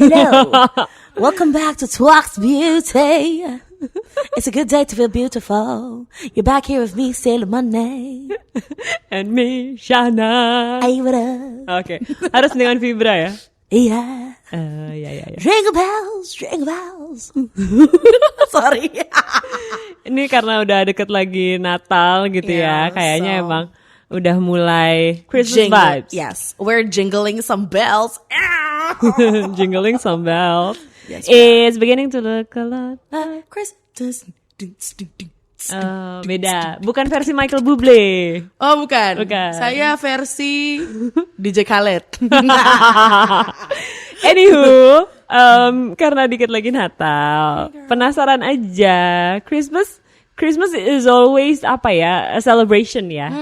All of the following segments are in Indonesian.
Hello. Welcome back to Twax Beauty. It's a good day to feel beautiful. You're back here with me, Sailor Monday. And me, Shana. Hey, what up? Oke, harus dengan vibra ya? Iya. Ya. Jingle bells, jingle bells. Sorry. Ini karena udah deket lagi Natal gitu ya, kayaknya emang udah mulai Christmas vibes. Yes, we're jingling some bells. Jingling some bells. Yes, It's beginning to look a lot. Christmas. Beda, bukan versi Michael Bublé. Oh, bukan. Saya versi DJ Khaled. Anywho, karena dikit lagi Natal, penasaran aja. Christmas is always a celebration ya.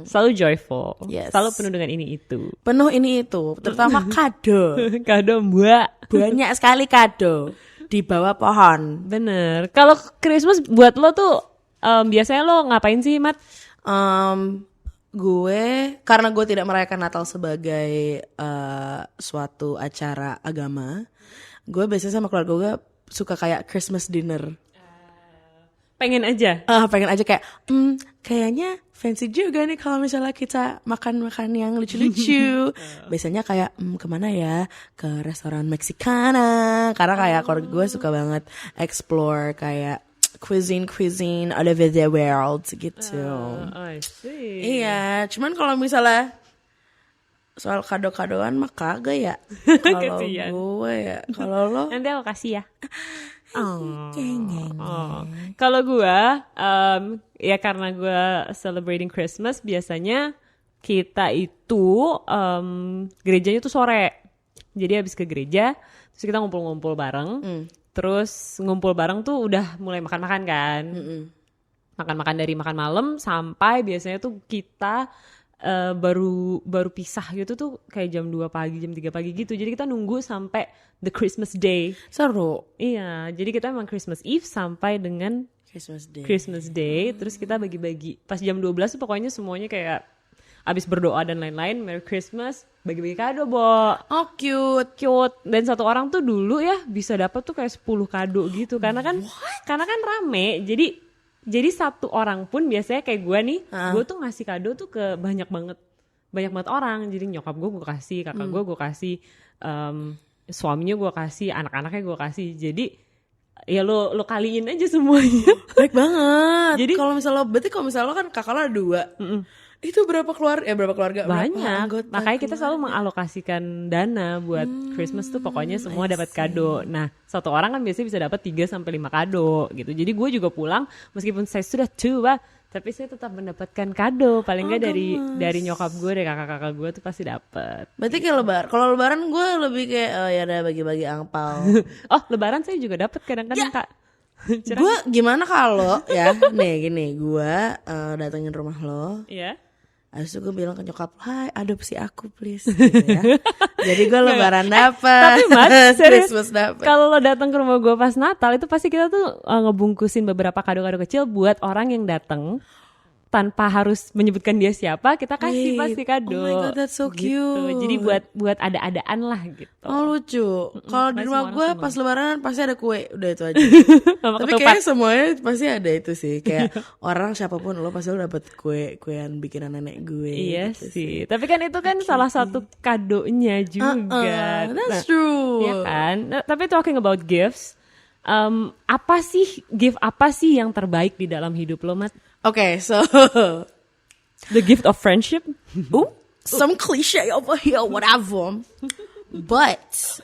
Selalu joyful. Yes. Selalu penuh dengan ini itu. Penuh ini itu, terutama kado. Kado mbak. Banyak sekali kado di bawah pohon. Bener. Kalau Christmas buat lo tuh biasanya lo ngapain sih, Mat? Karena gue tidak merayakan Natal sebagai suatu acara agama, gue biasanya sama keluarga gue suka kayak Christmas dinner. Pengen aja Kayak kayaknya fancy juga nih kalau misalnya kita makan-makan yang lucu-lucu. Biasanya kayak kemana ya, ke restoran Mexicana, karena kayak keluarga gue suka banget explore kayak cuisine out of the world gitu. I see. Iya, cuman kalau misalnya soal kado-kadoan mah kagak ya. Kalau gue ya, kalau lo nanti aku kasih ya. Kalau gue, ya karena gue celebrating Christmas, biasanya kita itu gerejanya tuh sore. Jadi habis ke gereja, terus kita ngumpul-ngumpul bareng. Terus ngumpul bareng tuh udah mulai makan-makan kan. Makan-makan dari makan malam sampai biasanya tuh kita baru pisah gitu tuh kayak jam 2 pagi, jam 3 pagi gitu. Jadi kita nunggu sampai the Christmas Day. seru. Iya, jadi kita emang Christmas Eve sampai dengan Christmas Day. Terus kita bagi-bagi. Pas jam 12 tuh pokoknya semuanya kayak abis berdoa dan lain-lain, Merry Christmas, bagi-bagi kado, Bo. Oh, cute. Dan satu orang tuh dulu ya bisa dapat tuh kayak 10 kado gitu. Karena kan rame. Jadi satu orang pun biasanya kayak gue nih, gue tuh ngasih kado tuh ke banyak banget orang. Jadi nyokap gue kasih, kakak gue kasih, suaminya gue kasih, anak-anaknya gue kasih. Jadi ya lo kaliin aja semuanya. Baik banget. Jadi kalau misalnya lo kan kakak lo ada 2. Itu berapa keluarga? Banyak. Makanya kita selalu mengalokasikan dana buat Christmas tuh pokoknya semua dapat kado. Nah, satu orang kan biasanya bisa dapat 3 sampai 5 kado gitu. Jadi gue juga pulang meskipun saya sudah tua, tapi saya tetap mendapatkan kado. Paling enggak dari nyokap gue, dari kakak-kakak gue tuh pasti dapat. Berarti kayak kalau lebaran gue lebih kayak ya udah bagi-bagi angpau. Oh, lebaran saya juga dapat kadang-kadang, Kak. Gue gimana kalau ya nih gini, gue datengin rumah lo. Iya. Habis itu gue bilang ke nyokap, hai adopsi aku please gitu ya. Jadi gue lebaran dapet, tapi Mas, serius, Christmas dapet. Kalau lo datang ke rumah gue pas Natal itu pasti kita tuh ngebungkusin beberapa kado-kado kecil buat orang yang datang tanpa harus menyebutkan dia siapa, kita kasih pasti kado. Oh my god, that's so cute. Gitu. Jadi buat ada-adaan lah gitu. Oh lucu. Kalau di rumah gue pas lebaran pasti ada kue, udah itu aja. Tapi kayaknya semuanya pasti ada itu sih. Kayak orang siapapun lo pasti lo dapet kuean bikinan nenek gue. Iya gitu sih. Tapi kan itu kan salah satu kadonya juga. That's true. Iya kan. Tapi talking about gifts, gift apa sih yang terbaik di dalam hidup lo, Mat? Okay, so the gift of friendship. Ooh, some cliche over here, whatever. But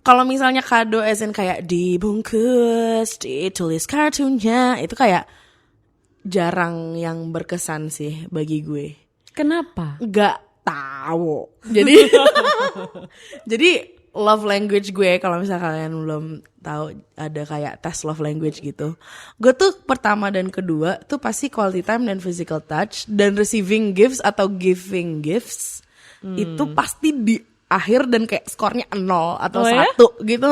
kalau misalnya kado as in kayak dibungkus, ditulis kartunya, itu kayak jarang yang berkesan sih bagi gue. Kenapa? Gak tahu. Jadi love language gue, kalau misalnya kalian belum tahu, ada kayak tes love language gitu. Gue tuh pertama dan kedua tuh pasti quality time dan physical touch, dan receiving gifts atau giving gifts itu pasti di akhir dan kayak skornya 0 atau 1 gitu.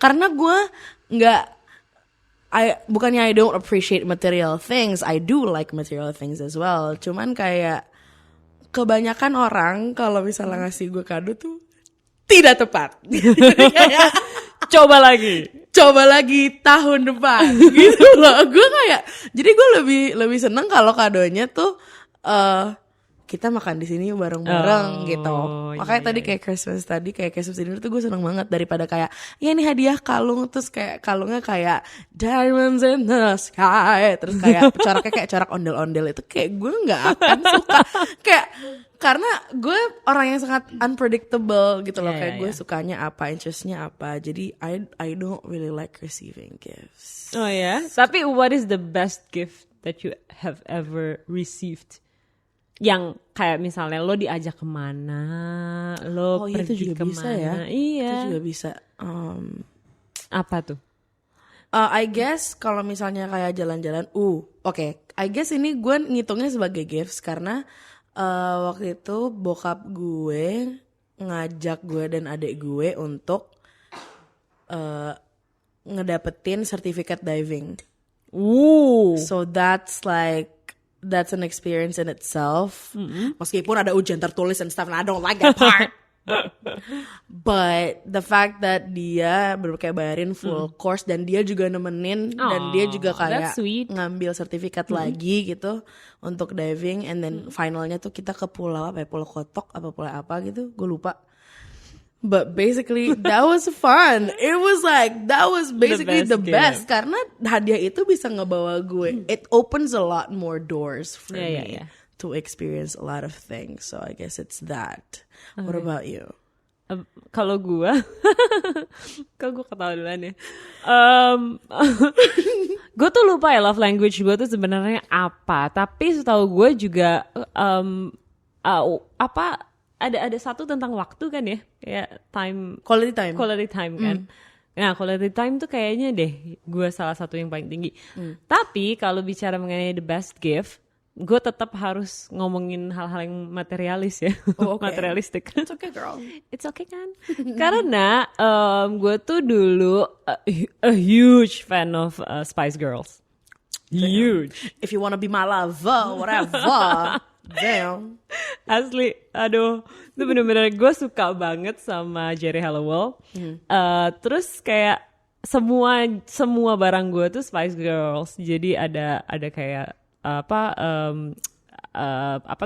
Karena gue bukannya I don't appreciate material things, I do like material things as well. Cuman kayak kebanyakan orang kalau misalnya ngasih gue kado tuh tidak tepat. Kayak, Coba lagi. coba lagi tahun depan gitu loh. Gue kayak, jadi gue lebih seneng kalau kadonya tuh kita makan di sini bareng-bareng gitu. Makanya iya, tadi kayak Christmas dinner tuh gue seneng banget daripada kayak ya ini hadiah kalung, terus kayak kalungnya kayak diamonds in the sky, terus kayak coraknya kayak corak ondel-ondel, itu kayak gue nggak akan suka. Kayak karena gue orang yang sangat unpredictable gitu loh. Kayak gue sukanya apa, interestnya apa. Jadi I don't really like receiving gifts. Oh ya, tapi what is the best gift that you have ever received? Yang kayak misalnya lo diajak kemana, lo pergi itu juga kemana? bisa ya. Iya. Itu juga bisa. Apa tuh? I guess kalau misalnya kayak jalan-jalan, okay. I guess ini gue ngitungnya sebagai gifts karena waktu itu bokap gue ngajak gue dan adik gue untuk ngedapetin sertifikat diving. So that's an experience in itself. Meskipun ada ujian tertulis and stuff, and I don't like that part. But the fact that dia kayak bayarin full course dan dia juga nemenin dan dia juga kayak ngambil sertifikat lagi gitu untuk diving, and then finalnya tuh kita ke pulau Pulau Kotok apa pulau apa gitu, gue lupa. But basically that was fun. It was like that was basically the best karena hadiah itu bisa ngebawa gue. It opens a lot more doors for me to experience a lot of things. So I guess it's that. What about you? Kalau gue, kalau gue ketawa duluan ya. Gue tuh lupa ya love language gue tuh sebenarnya apa. Tapi setahu gue juga ada satu tentang waktu kan ya, kayak quality time kan. Nah, quality time tuh kayaknya deh gue salah satu yang paling tinggi. Tapi kalau bicara mengenai the best gift, gue tetap harus ngomongin hal-hal yang materialis ya. Materialistik. It's okay girl. It's okay kan? Karena gue tuh dulu a huge fan of Spice Girls. Huge. If you wanna be my lover, whatever. Damn. Asli, aduh, itu bener-bener gue suka banget sama Jerry Halliwell. Terus kayak semua barang gue tuh Spice Girls. Jadi ada kayak apa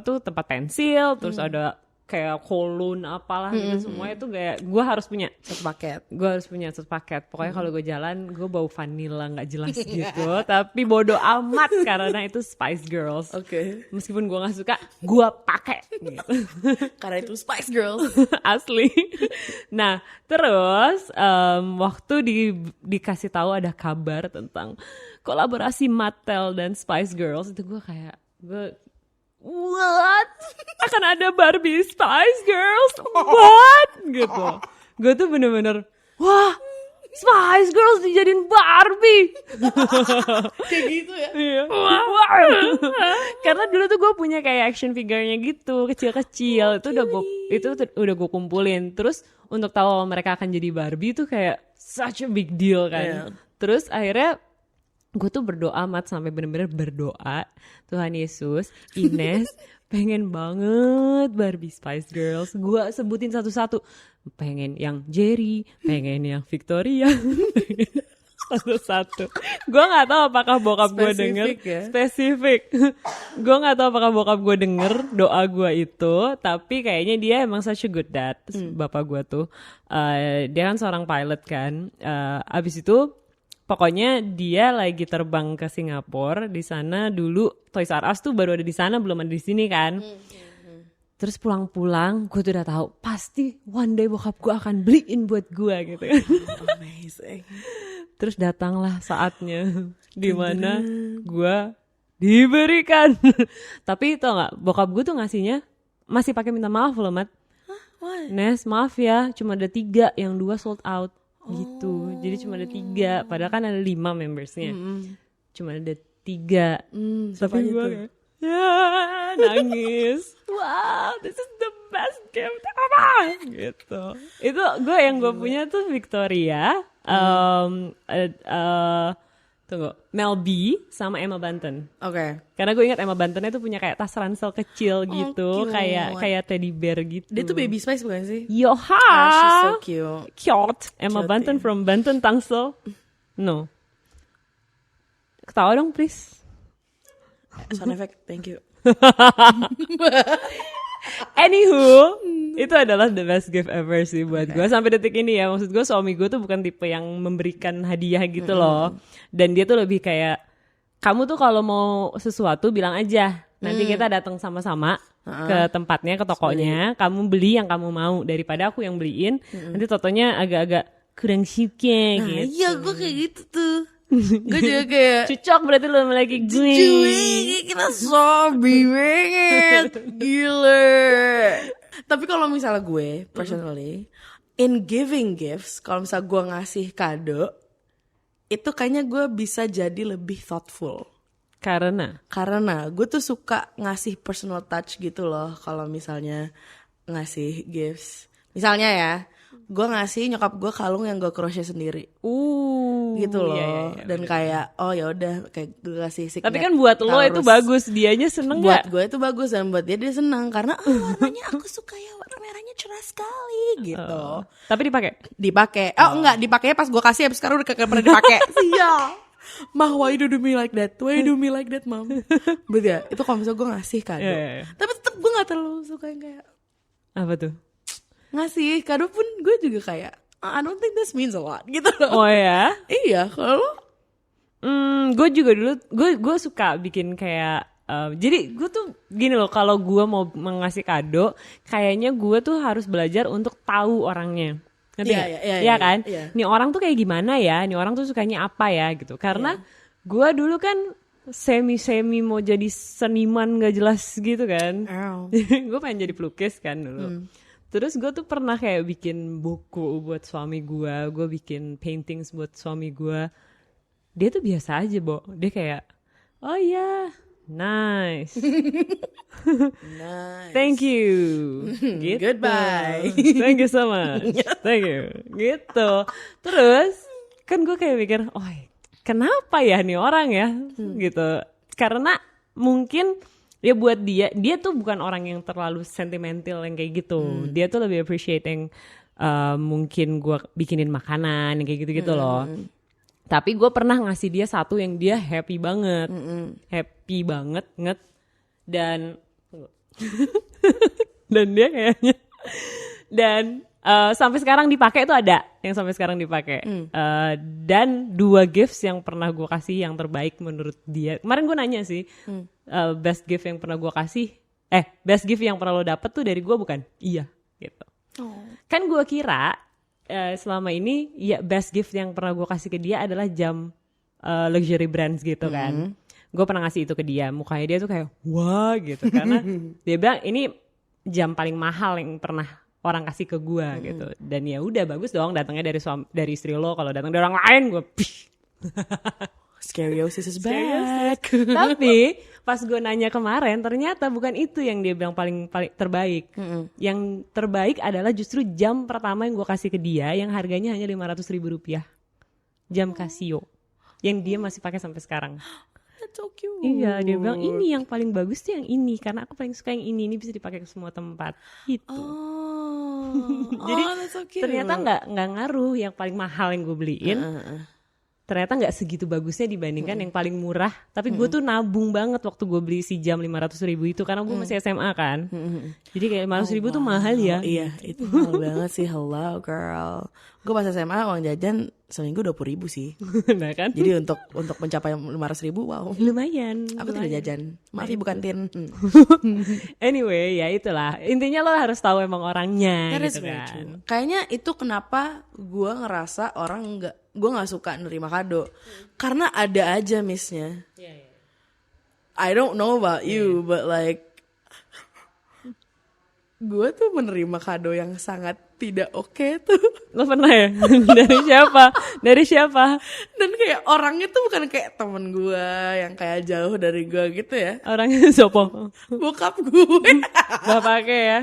tuh tempat pensil, terus ada kayak cologne apalah gitu, semuanya tuh kayak gue harus punya satu paket. Pokoknya kalau gue jalan gue bau vanilla nggak jelas gitu, tapi bodo amat karena itu Spice Girls. Meskipun gue nggak suka, gue pakai gitu. Karena itu Spice Girls. Asli. Nah terus waktu dikasih tahu ada kabar tentang kolaborasi Mattel dan Spice Girls, itu gue what? Akan ada Barbie Spice Girls? What? Gitu. Gue tuh bener-bener, wah, Spice Girls dijadiin Barbie. Kayak gitu ya? Iya. Karena dulu tuh gue punya kayak action figure-nya gitu, kecil-kecil. Itu udah gue kumpulin. Terus untuk tahu mereka akan jadi Barbie tuh kayak such a big deal kan. Terus akhirnya gue tuh berdoa sampai bener-bener berdoa, Tuhan Yesus, Ines pengen banget Barbie Spice Girls. Gue sebutin satu-satu, pengen yang Jerry, pengen yang Victoria, satu-satu. Gue nggak tahu apakah bokap gue denger. Spesifik. Gue nggak tahu apakah bokap gue denger doa gue itu, tapi kayaknya dia emang such a good dad. Bapak gue tuh, dia kan seorang pilot kan. Abis itu pokoknya dia lagi terbang ke Singapura. Di sana dulu Toys R Us tuh baru ada di sana, belum ada di sini kan. Terus pulang-pulang gue tuh udah tahu pasti one day bokap gue akan beliin buat gue gitu. Amazing. Terus datanglah saatnya di mana gue diberikan. Tapi tau nggak, bokap gue tuh ngasihnya masih pakai minta maaf loh, Mat. Nes, maaf ya, cuma ada 3, yang 2 sold out. Gitu, jadi cuma ada 3, padahal kan ada 5 membersnya, cuma ada 3. Tapi gue nangis, wow, this is the best gift apa gitu. Itu gue yang gue punya tuh Victoria, Tunggu, Mel B sama Emma Bunton. Oke. Karena gue ingat Emma Buntonnya tuh punya kayak tas ransel kecil gitu, cute. kayak teddy bear gitu. Dia tuh Baby Spice bukan sih? Yoha, She's so cute. cute. Emma Cute, Bunton ya. from Bunton Tangsel. No. Ketawa dong please. Sound effect, thank you. Anywho, itu adalah the best gift ever sih buat gue sampai detik ini ya. Maksud gue suami gue tuh bukan tipe yang memberikan hadiah gitu loh. Dan dia tuh lebih kayak, kamu tuh kalau mau sesuatu bilang aja. Nanti kita datang sama-sama ke tempatnya, ke tokonya. Kamu beli yang kamu mau daripada aku yang beliin. Nanti totonya agak-agak kurang suka Nah, gitu. iya gue kayak gitu tuh. Gue juga kayak Cocok berarti lo lagi gue. cuy, kita sobi banget. Gila. Tapi kalau misalnya gue personally in giving gifts, kalau misalnya gue ngasih kado, itu kayaknya gue bisa jadi lebih thoughtful. Karena Karena gue tuh suka ngasih personal touch gitu loh. Kalau misalnya ngasih gifts, misalnya ya, gue ngasih nyokap gue kalung yang gue crochet sendiri gitu loh. iya, Dan kayak oh ya udah kayak gue kasih signet. tapi kan buat lo itu Taurus. bagus, dianya seneng Buat gak? gue itu bagus dan buat dia senang karena warnanya aku suka ya, warna merahnya cerah sekali gitu. Tapi dipakai. Enggak dipakai pas gue kasih, habis sekarang udah kagak pernah dipakai. Iya. Mah, why you do me like that? Why you do me like that, Mom? But ya, itu kalau misalnya gue ngasih kado. Iya. Tapi tetap gue gak terlalu suka yang kayak Apa tuh? ngasih kado pun gue juga kayak I don't think this means a lot gitu loh. Oh ya? Iya, kalau lo? Gue juga dulu, gue suka bikin kayak, jadi gue tuh gini loh, kalau gue mau mengasih kado, kayaknya gue tuh harus belajar untuk tahu orangnya. Ngerti Iya, nggak? iya, Iya kan? iya. Nih orang tuh kayak gimana ya? Nih orang tuh sukanya apa ya gitu. Karena gue dulu kan semi mau jadi seniman gak jelas gitu kan. Gue pengen jadi pelukis kan dulu. Terus gue tuh pernah kayak bikin buku buat suami gue bikin paintings buat suami gue. Dia tuh biasa aja, Bo. Dia kayak, oh iya, nice. Nice. Thank you. Gitu. Goodbye. Thank you so much. Thank you. Gitu. Terus kan gue kayak mikir, oh kenapa ya nih orang ya? Gitu. Karena mungkin ya buat dia tuh bukan orang yang terlalu sentimental yang kayak gitu. Dia tuh lebih appreciating mungkin gue bikinin makanan yang kayak gitu-gitu loh. Tapi gue pernah ngasih dia satu yang dia happy banget. Happy banget. Dan dan dia kayaknya dan sampai sekarang dipakai itu ada yang sampai sekarang dipakai. Dan 2 gifts yang pernah gue kasih yang terbaik menurut dia. Kemarin gue nanya sih, best gift yang pernah gue kasih, best gift yang pernah lo dapet tuh dari gue bukan? Iya, gitu. Kan gue kira selama ini ya best gift yang pernah gue kasih ke dia adalah jam luxury brands gitu kan. Gue pernah ngasih itu ke dia, mukanya dia tuh kayak wah gitu karena dia bilang ini jam paling mahal yang pernah orang kasih ke gue gitu. Dan ya udah bagus dong datangnya dari istri lo. Kalau datang dari orang lain gue Scariosis is back. Tapi pas gue nanya kemarin ternyata bukan itu yang dia bilang paling terbaik. Yang terbaik adalah justru jam pertama yang gue kasih ke dia yang harganya hanya 500.000 rupiah. Jam Casio yang dia masih pakai sampai sekarang. That's so cute. Iya, dia bilang ini yang paling bagus tuh yang ini karena aku paling suka yang ini bisa dipakai ke semua tempat. Gitu. Jadi that's so cute. ternyata nggak ngaruh yang paling mahal yang gue beliin. Ternyata nggak segitu bagusnya dibandingkan yang paling murah. Tapi gue tuh nabung banget waktu gue beli si jam 500.000 itu karena gue masih SMA kan. Jadi kayak 500.000 tuh mahal ya. Iya, itu mahal banget sih. Hello girl. Gue pas SMA uang jajan seminggu 20.000 sih. Nah kan? Jadi untuk mencapai 500.000, wow. Lumayan. Aku tidak jajan. Maaf ibu kantin. Anyway, ya itulah. Intinya lo harus tahu emang orangnya That is gitu very kan. true. Kayaknya itu kenapa gue ngerasa gue nggak suka nerima kado. Karena ada aja missnya. I don't know about you, but like gue tuh menerima kado yang sangat tidak oke tuh. Lo pernah ya? Dari siapa? Dan kayak orangnya tuh bukan kayak temen gue yang kayak jauh dari gue gitu ya. Orangnya sopo? Bokap gue. Bapaknya ya?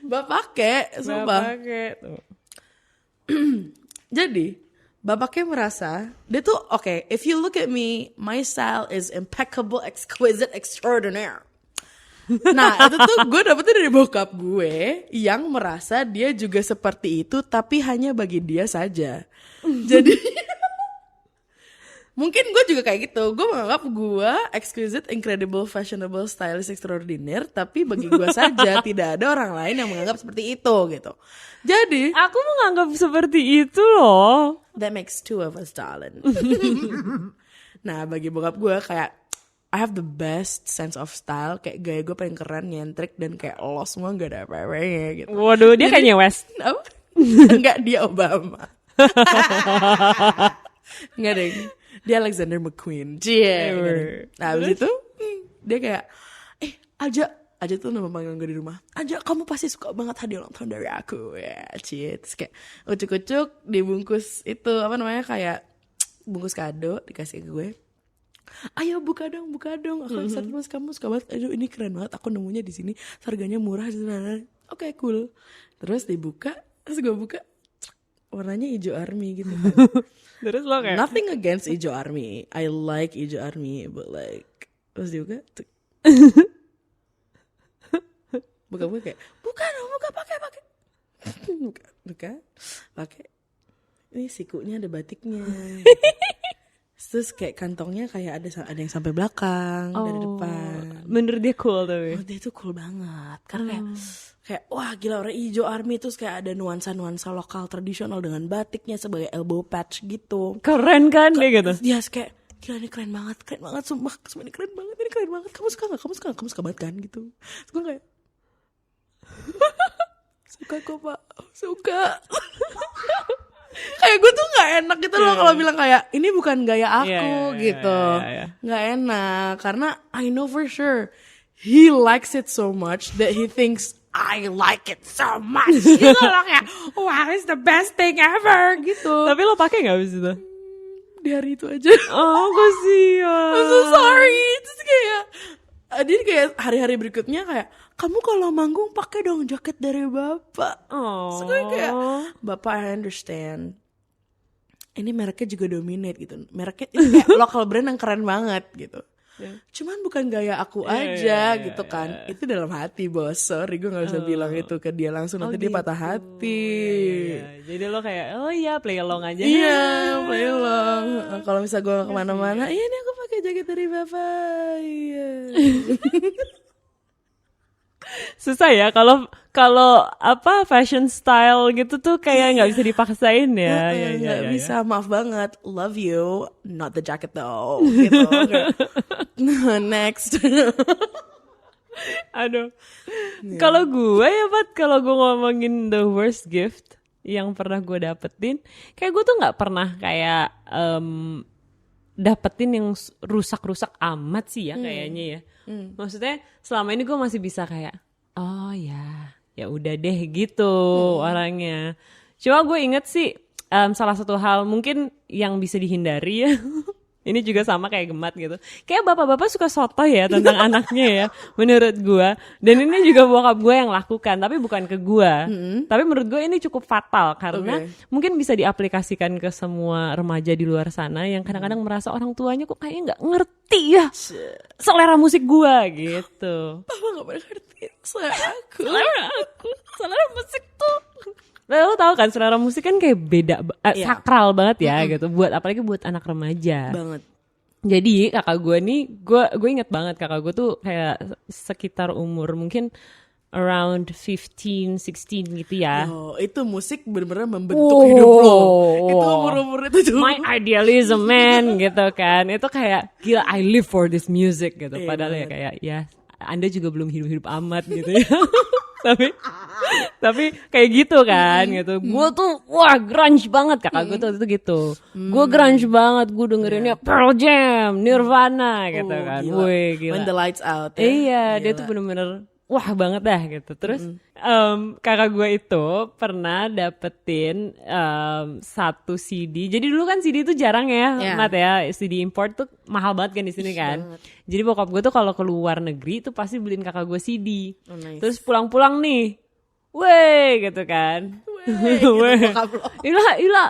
Bapaknya, sumpah. Bapaknya tuh. Jadi bapaknya merasa dia tuh okay, if you look at me, my style is impeccable, exquisite, extraordinaire. Nah itu tuh gue dapetnya dari bokap gue yang merasa dia juga seperti itu, tapi hanya bagi dia saja. Jadi mungkin gue juga kayak gitu. Gue menganggap gue exquisite, incredible, fashionable, stylish, extraordinaire, tapi bagi gue saja. Tidak ada orang lain yang menganggap seperti itu gitu. Jadi Aku menganggap seperti itu loh. that makes two of us, darling. Nah bagi bokap gue kayak I have the best sense of style. Kayak gaya gue paling keren, nyentrik, dan kayak lo semua gak ada apa-apanya gitu. Waduh, dia kayaknya West. Apa? Enggak, dia Obama. Enggak deh, dia Alexander McQueen. Nah abis itu dia kayak Aja tuh nama panggilan gue di rumah. Aja, kamu pasti suka banget hadiah ulang tahun dari aku. Ya, terus kayak ucuk-ucuk dibungkus itu apa namanya, kayak bungkus kado dikasih ke gue. Ayo buka dong. Aku excited mas, kamu suka banget. Aduh ini keren banget. Aku nemunya di sini. Harganya murah. Oke, cool. Terus dibuka, terus gue buka. Warnanya hijau army gitu kan. Terus lo kayak Nothing against hijau army. I like hijau army, but like terus dibuka. Buka kayak buka pakai. Pakai. Ini sikunya ada batiknya. Terus kayak kantongnya kayak ada yang sampai belakang dari depan. Menurut dia cool tapi. Oh, dia tuh cool banget. Karena kayak wah gila, orang hijau army terus kayak ada nuansa-nuansa lokal tradisional dengan batiknya sebagai elbow patch gitu. Keren kan dia gitu. Dia kayak gila ini keren banget sumpah ini keren banget. Kamu suka banget kan gitu. Terus gue kayak suka kok pak, suka. Kayak gue tuh nggak enak gitu loh kalau bilang kayak ini bukan gaya aku gitu. Nggak enak karena I know for sure he likes it so much that he thinks I like it so much. Gitu loh, kayak wow it's the best thing ever gitu. Tapi lo pakai nggak abis itu? Di hari itu aja. Oh kasihan. I'm so sorry. Terus kayak dia kayak hari-hari berikutnya kayak kamu kalau manggung pakai dong jaket dari bapak. Oh. Terus gue kayak bapak I understand. Ini mereknya juga dominate gitu. Mereknya ini kayak local brand yang keren banget gitu. Cuman bukan gaya aku aja gitu kan. Itu dalam hati bos. Sorry gue gak bisa bilang itu ke dia langsung. Nanti dia patah hati. Jadi lo kayak oh iya play along aja. Iya play along. Kalau misal gue kemana-mana, iya nih aku pakai jaket dari bapak. Iya. Susah ya kalau apa fashion style gitu tuh kayak nggak bisa dipaksain ya. Nggak bisa, maaf banget. Love you, not the jacket though. Gitu. Next. Aduh. Kalau gue ya Pat, kalau gue ngomongin the worst gift yang pernah gue dapetin, kayak gue tuh nggak pernah kayak dapetin yang rusak-rusak amat sih ya kayaknya ya. Maksudnya selama ini gue masih bisa kayak oh ya udah deh gitu orangnya. Cuma gue inget sih salah satu hal mungkin yang bisa dihindari ya. Ini juga sama kayak Gemat gitu. Kayak bapak-bapak suka sotoy ya tentang anaknya ya, menurut gue. Dan ini juga bokap gue yang lakukan, tapi bukan ke gue. Tapi menurut gue ini cukup fatal karena mungkin bisa diaplikasikan ke semua remaja di luar sana yang kadang-kadang merasa orang tuanya kok kayaknya nggak ngerti ya selera musik gue gitu. Papa nggak pernah ngerti selera aku. Selera musik tuh. Nah, lo tau kan selera musik kan kayak beda, sakral banget ya gitu. Buat apalagi buat anak remaja. Banget. Jadi kakak gue nih, gue inget banget kakak gue tuh kayak sekitar umur mungkin around 15, 16 gitu ya. Oh, itu musik bener-bener membentuk hidup lo. Itu umur-umur itu tuh. My idealism man gitu kan. Itu kayak gila I live for this music gitu. Padahal ya kayak ya Anda juga belum hidup-hidup amat gitu ya. tapi kayak gitu kan gitu. Gue tuh wah grunge banget kakak gue tuh itu gitu. Gue grunge banget, gue dengerinnya Pearl Jam, Nirvana gitu kan. Wih gila. When the lights out. Iya, dia tuh bener-bener wah banget dah gitu. Terus kakak gue itu pernah dapetin satu CD. Jadi dulu kan CD itu jarang ya, Mat ya. CD import tuh mahal banget kan di sini kan. Jadi bokap gue tuh kalau ke luar negeri tuh pasti beliin kakak gue CD. Nice. Terus pulang-pulang nih, weh gitu kan. Weh, gitu, Ila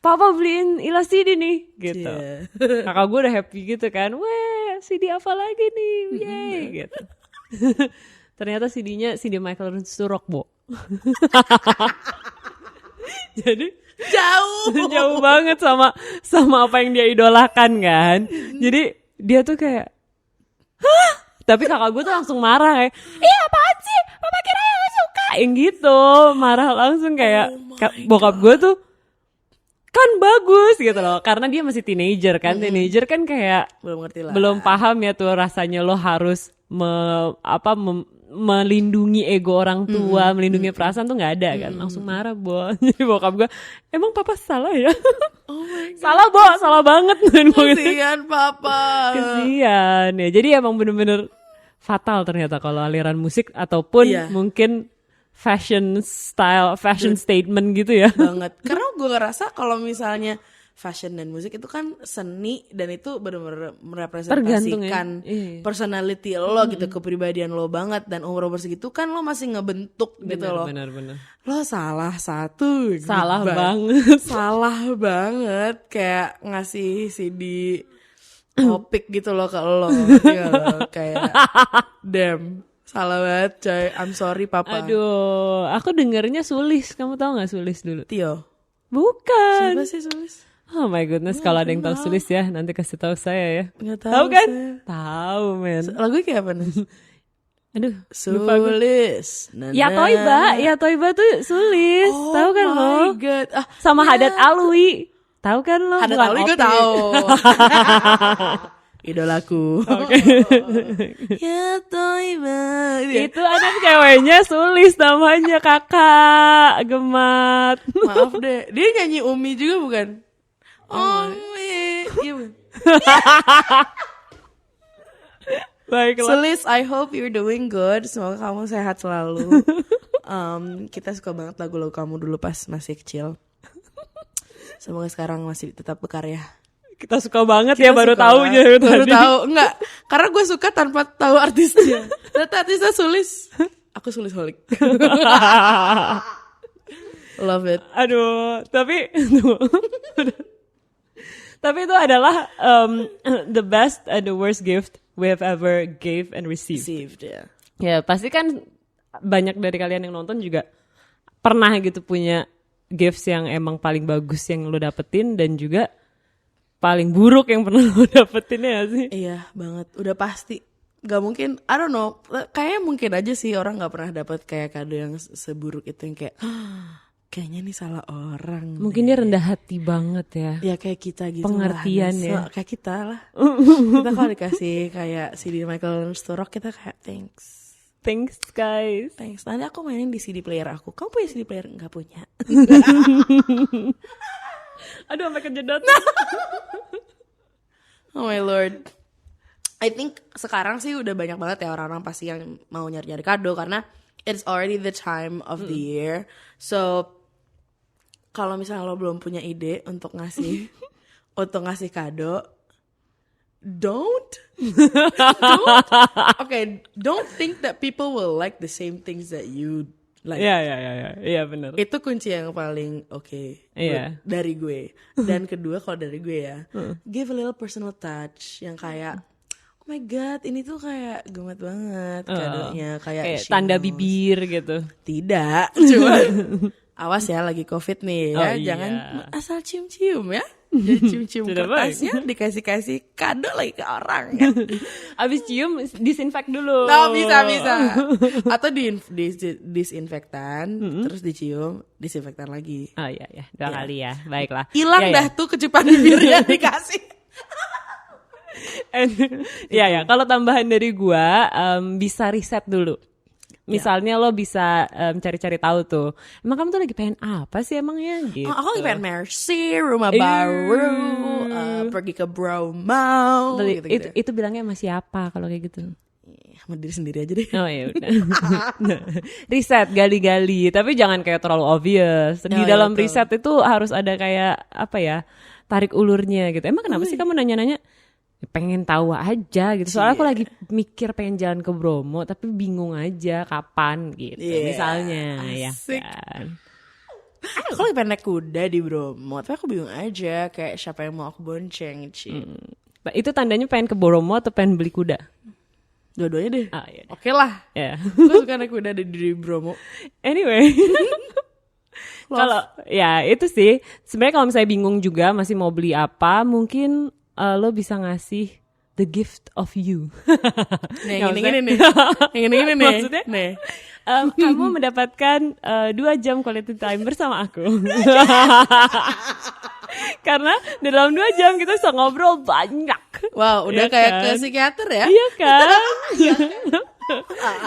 papa beliin Ila CD nih gitu. Cie. Kakak gue udah happy gitu kan, weh CD apa lagi nih, yeay gitu. Ternyata CD-nya CD Michael Sturrock, Bo. Jadi jauh banget sama apa yang dia idolakan kan. Jadi dia tuh kayak, hah? Tapi kakak gue tuh langsung marah kayak, ih apaan sih? Papa kira yang gak suka? Yang gitu, marah langsung kayak, bokap gue tuh kan bagus gitu loh. Karena dia masih teenager kan. Teenager kan kayak Belum ngerti lah. belum paham ya tuh rasanya lo harus melindungi ego orang tua, melindungi perasaan tuh nggak ada kan. Langsung marah, Bo. Jadi bokap gue, emang papa salah ya? Oh my God. Salah, Bo, salah banget. Kasihan papa. Kesian ya. Jadi emang bener-bener fatal ternyata kalau aliran musik ataupun mungkin fashion style, fashion statement gitu ya. Banget. Karena gue ngerasa kalau misalnya fashion dan musik itu kan seni dan itu benar-benar merepresentasikan personality lo gitu, kepribadian lo banget, dan umur segitu kan lo masih ngebentuk gitu loh. Benar. Lo salah satu. Salah banget. Salah banget kayak ngasih CD topik gitu loh ke lo. Kayak damn. Salah banget coy. I'm sorry papa. Aduh, aku dengernya Sulis. Kamu tahu gak Sulis dulu? Tio. Bukan. Siapa sih Sulis? Oh my goodness, kalau ada yang tahu Sulis ya, nanti kasih tahu saya ya. Nggak Tahu kan? saya. Tahu, men. Lagunya kayak apa nih? Aduh, lupa gue. Sulis. Ya Toiba tuh Sulis. Oh Tahu kan lo? my God. Sama Haddad Alwi. Tahu kan lo? Haddad Bukan Alwi gue Opi. tahu. Idolaku. Ya Toiba. Itu anak ceweknya Sulis namanya, kakak gemat. Maaf deh. Dia nyanyi Umi juga bukan? Umi. Iya bukan? Baiklah. Sulis, I hope you're doing good. Semoga kamu sehat selalu. Kita suka banget lagu-lagu kamu dulu pas masih kecil. Semoga sekarang masih tetap berkarya. Kita suka banget Kita ya, baru suka tahu banget. aja Baru tadi. tahu, enggak. Karena gue suka tanpa tahu artisnya. Ternyata artisnya Sulis. Aku Sulis holik. Love it. Aduh, tapi tapi itu adalah the best and the worst gift we have ever gave and received. Received, ya. Ya, pasti kan banyak dari kalian yang nonton juga pernah gitu punya gifts yang emang paling bagus yang lo dapetin dan juga paling buruk yang pernah lo dapetin ya sih. Iya, banget. Udah pasti. Gak mungkin, I don't know. Kayaknya mungkin aja sih orang gak pernah dapet kayak kado yang seburuk itu yang kayak kayaknya nih salah orang. Mungkin dia rendah hati banget ya. Ya kayak kita gitu. Pengertian lah. ya. Kayak kita lah. Kita kalau dikasih kayak CD Michael Sturrock kita kayak thanks. Thanks guys. Thanks. Nanti aku mainin di CD player aku. Kamu punya CD player? Nggak punya. Aduh, sampai kejedot. Oh my lord. I think sekarang sih udah banyak banget ya orang-orang pasti yang mau nyari-nyari kado karena it's already the time of the year. So kalau misalnya lo belum punya ide untuk ngasih kado, don't don't think that people will like the same things that you like. Iya benar. Itu kunci yang paling Iya. dari gue. Dan kedua kalau dari gue ya, give a little personal touch yang kayak oh my god, ini tuh kayak gemet banget kadonya, kayak tanda she knows. bibir gitu. Tidak, cuma awas ya lagi COVID nih ya, Oh, jangan iya. asal cium-cium ya. Jadi cium-cium Tidak kertasnya dikasih-kasih kado lagi ke orang ya. Abis cium disinfect dulu. Nah, bisa. Atau disinfektan, terus dicium, disinfektan lagi. Oh iya, 2 kali ya. Baiklah. Hilang Ya, dah tuh kecupan bibirnya dikasih. Ya, kalau tambahan dari gua bisa riset dulu. Misalnya lo bisa cari-cari tahu tuh, emang kamu tuh lagi pengen apa sih emangnya gitu. Aku lagi pengen Mercy, rumah baru, pergi ke Bromo, gitu-gitu. Itu bilangnya sama siapa kalau kayak gitu? Sama diri sendiri aja deh. Oh ya udah. Riset, gali-gali, tapi jangan kayak terlalu obvious. Di dalam betul. riset itu harus ada kayak apa ya, tarik ulurnya gitu. Emang kenapa sih kamu nanya-nanya? Pengen tahu aja gitu. Soalnya aku lagi mikir pengen jalan ke Bromo, tapi bingung aja kapan gitu. Misalnya, ya asik. kan. Aku lagi pengen naik kuda di Bromo, tapi aku bingung aja kayak siapa yang mau aku bonceng, Ci. Nah, itu tandanya pengen ke Bromo atau pengen beli kuda? Dua-duanya deh. Ah, iya. Oke lah. Ya. Gue suka naik kuda di Bromo. Anyway. Kalau ya itu sih. Sebenarnya kalau misalnya bingung juga masih mau beli apa, mungkin lo bisa ngasih the gift of you. Nih, yang ini nih. Yang ini nih. Maksudnya? Nih. Kamu mendapatkan 2 jam quality time bersama aku. Karena di dalam 2 jam kita bisa ngobrol banyak. Wow, udah Iya kayak kan? ke psikiater ya? Iya kan?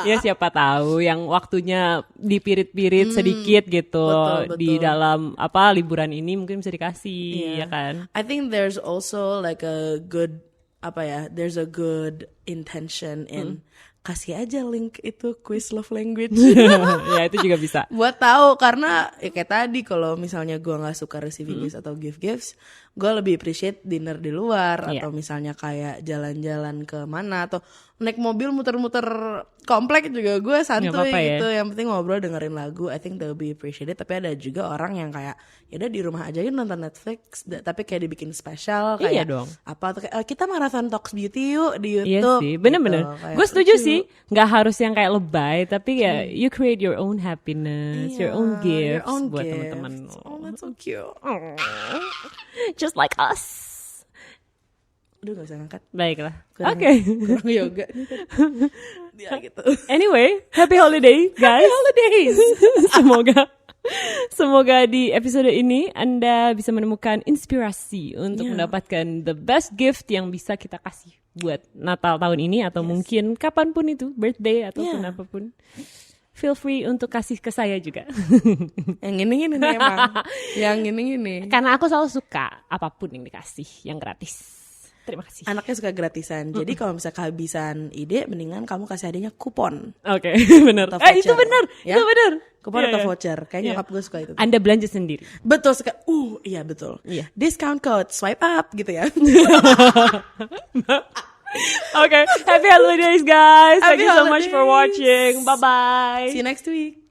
Ya siapa tahu yang waktunya dipirit-pirit sedikit gitu betul. di dalam liburan ini mungkin bisa dikasih ya kan. I think there's also like a good there's a good intention in kasih aja link itu quiz love language. Ya itu juga bisa. Buat tahu karena ya kayak tadi kalau misalnya gue nggak suka receiving gifts atau give gifts, gue lebih appreciate dinner di luar atau misalnya kayak jalan-jalan ke mana atau naik mobil muter-muter komplek juga gue santuy gitu. Yang penting ngobrol dengerin lagu. I think they'll be appreciated. Tapi ada juga orang yang kayak ya udah di rumah aja yuk nonton Netflix, tapi kayak dibikin spesial kayak dong. apa tuh kayak kita marathon Talks Beauty yuk di Iya YouTube. sih, bener-bener. Gitu. Gue setuju sih, nggak harus yang kayak lebay, tapi ya you create your own happiness, your own gifts buat teman-teman. Oh, that's so cute. Just like us. Aduh gak usah ngangkat. Baiklah. Kurang yoga. Dia gitu. Anyway, happy holiday guys. Happy holidays. Semoga di episode ini Anda bisa menemukan inspirasi untuk mendapatkan the best gift yang bisa kita kasih buat Natal tahun ini atau mungkin kapanpun itu, birthday ataupun apapun. Feel free untuk kasih ke saya juga. Yang ini nih emang. Yang ini. Karena aku selalu suka apapun yang dikasih yang gratis. Terima kasih. Anaknya suka gratisan. Jadi kalau misalnya kehabisan ide, mendingan kamu kasih adanya kupon. Oke, benar. Itu benar. Ya? Itu benar. Kupon atau voucher. Kayaknya nyokap gue suka itu. Anda belanja sendiri. Betul sekali. Iya betul. Iya. Discount code swipe up gitu ya. Okay, happy holidays guys. Thank Happy you so much for holidays. watching. Bye bye. See you next week.